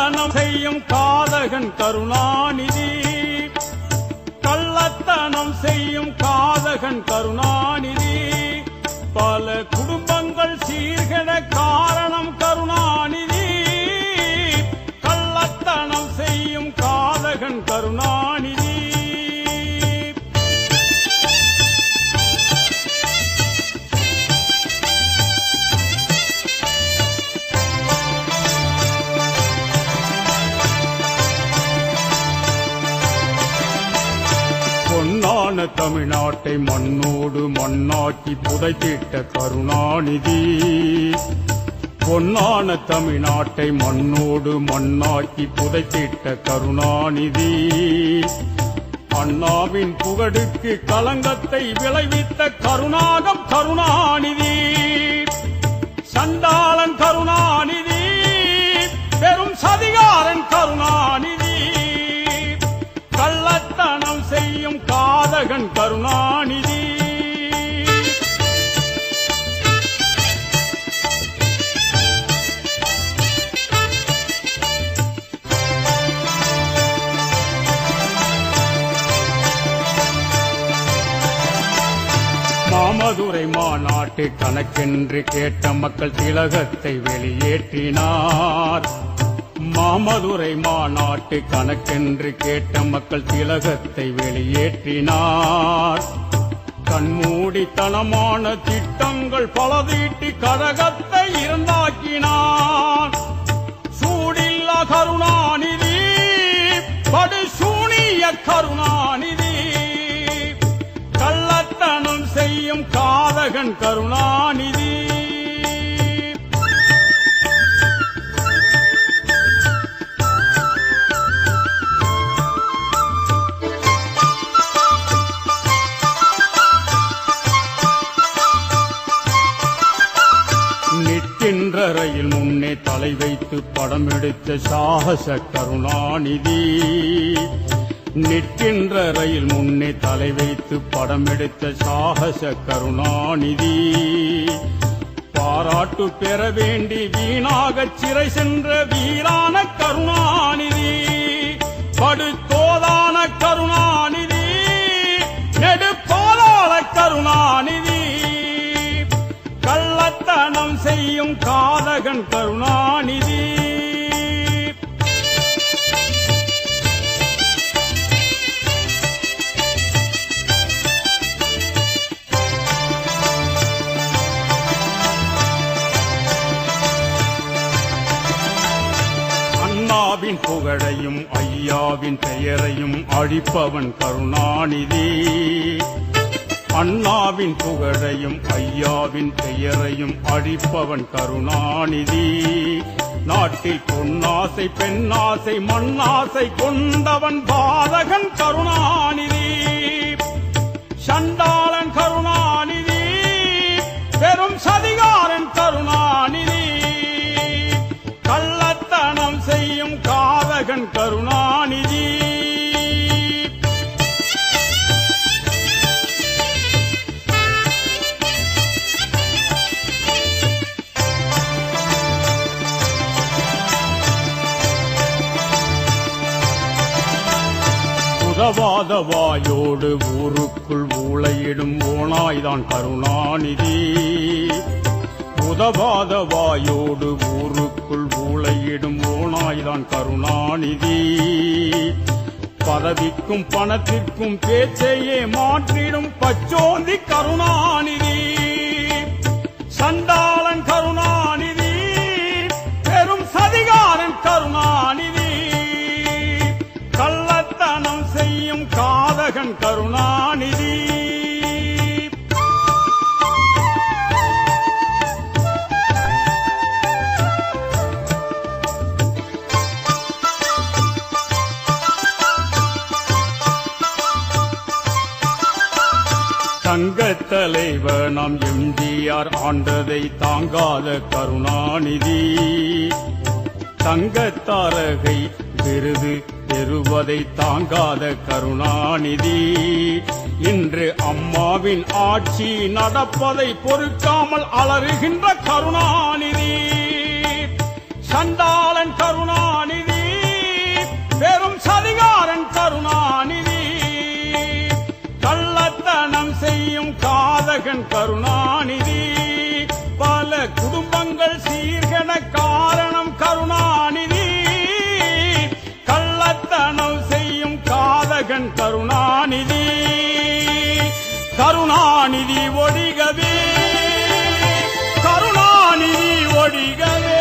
கள்ளத்தனம் செய்யும் காதகன் கருணாநிதி. கள்ளத்தனம் செய்யும் காதகன் கருணாநிதி. பல குடும்பங்கள் சீர்கெட காரணம் கருணாநிதி. கள்ளத்தனம் செய்யும் காதகன் கருணாநிதி. பொன்னான தமிழ்நாட்டை மண்ணோடு மண்ணாக்கி புதைத்திட்ட கருணாநிதி. பொன்னான தமிழ்நாட்டை மண்ணோடு மண்ணாக்கி புதைத்திட்ட கருணாநிதி. அண்ணாவின் புகழுக்கு களங்கத்தை விளைவித்த கருணாகம் கருணாநிதி. சண்டாளன் கருணாநிதி, பெரும் சதிகாரன் கருணாநிதி. கள்ளத்தனம் செய்யும் காதகன் கருணாநிதி. மாமதுரை மாநாட்டு கணக்கென்று கேட்ட மக்கள் திலகத்தை வெளியேற்றினார். மாமதுரை மாநாட்டு கணக்கென்று கேட்ட மக்கள் திலகத்தை வெளியேற்றினார். கண்மூடித்தனமான திட்டங்கள் பல தீட்டி கழகத்தை இருந்தாக்கினார். சூடில்லா கருணாநிதி, படுசூனிய கருணாநிதி. கள்ளத்தனம் செய்யும் காதகன் கருணாநிதி. நிற்கின்ற ரயில் முன்னே தலை வைத்து படம் எடுத்த சாகச கருணாநிதி. நிற்கின்ற ரயில் முன்னே தலை வைத்து படம் எடுத்த சாகச கருணாநிதி. பாராட்டு பெற வேண்டி வீணாக சிறை சென்ற வீரான கருணாநிதி. படுதோதான கருணாநிதி, நெடுப்பாலாள கருணாநிதி. கள்ளத்தனம் செய்யும் காதகன் கருணாநிதி. அண்ணாவின் புகழையும் ஐயாவின் பெயரையும் அழிப்பவன் கருணாநிதி. அண்ணாவின் புகழையும் ஐயாவின் பெயரையும் அழிப்பவன் கருணாநிதி. நாட்டில் பொன்னாசை பெண்ணாசை மண்ணாசை கொண்டவன் பாதகன் கருணாநிதி. சண்டாளன் கருணாநிதி, பெரும் சதிகாரன் கருணாநிதி. கள்ளத்தனம் செய்யும் காதகன் கருணாநிதி. உதவாத வாயோடு ஊருக்குள் ஊளையிடும் ஓனாய்தான் கருணாநிதி. உதவாத வாயோடு ஊருக்குள் ஊளையிடும் ஓனாய்தான் கருணாநிதி. பதவிக்கும் பணத்திற்கும் பேச்சையே மாற்றிடும் பச்சோந்தி கருணாநிதி. சண்டாளன் கருணாநிதி, பெரும் சதிகாரன் கருணாநிதி. கள்ளத்தனம் செய்யும் காதகன் கருணாநிதி. தங்கத் தலைவர் நாம் எம்ஜிஆர் ஆண்டதை தாங்காத கருணாநிதி. தங்கத்தாரகை விருது பெறுவதை தாங்காத கருணாநிதி. இன்று அம்மாவின் ஆட்சி நடப்பதை பொறுக்காமல் அலறுகின்ற கருணாநிதி. சண்டாளன் கருணாநிதி, காதகன் கருணாநிதி. பல குடும்பங்கள் சீர்கெட காரணம் கருணாநிதி. கள்ளத்தனம் செய்யும் காதகன் கருணாநிதி. கருணாநிதி ஒழிகவே, கருணாநிதி ஒழிகவே.